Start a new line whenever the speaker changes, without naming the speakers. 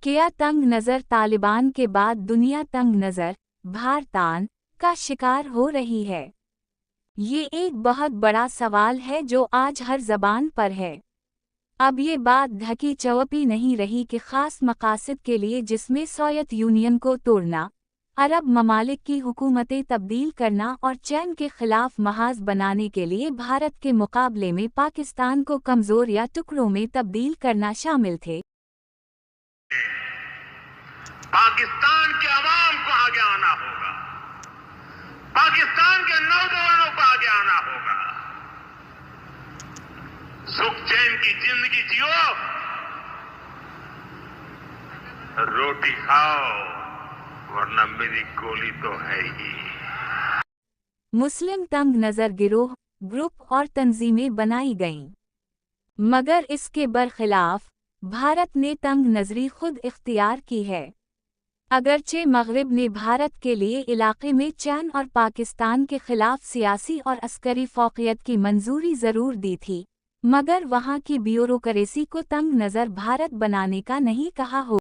क्या तंग नज़र तालिबान के बाद दुनिया तंग नज़र, भारतान का शिकार हो रही है? ये एक बहुत बड़ा सवाल है जो आज हर ज़बान पर है। अब ये बात ढकी चौपी नहीं रही कि ख़ास मकासद के लिए, जिसमें सोवियत यूनियन को तोड़ना, अरब ममालिक की हुकूमतें तब्दील करना और चैन के खिलाफ महाज बनाने के लिए भारत के मुकाबले में पाकिस्तान को कमज़ोर या टुकड़ों में तब्दील करना शामिल थे।
पाकिस्तान के अवाम को आगे आना होगा, पाकिस्तान के नौजवानों को आगे आना होगा। सुख चैन की जिंदगी जियो, रोटी खाओ, वरना मेरी गोली तो है ही।
मुस्लिम तंग नज़र गिरोह, ग्रुप और तंजीमें बनाई गईं, मगर इसके बरखिलाफ भारत ने तंग नज़री खुद इख्तियार की है। अगरचे मगरिब ने भारत के लिए इलाके में चैन और पाकिस्तान के खिलाफ सियासी और अस्करी फौक़ियत की मंजूरी ज़रूर दी थी, मगर वहाँ की ब्यूरोक्रेसी को तंग नज़र भारत बनाने का नहीं कहा हो।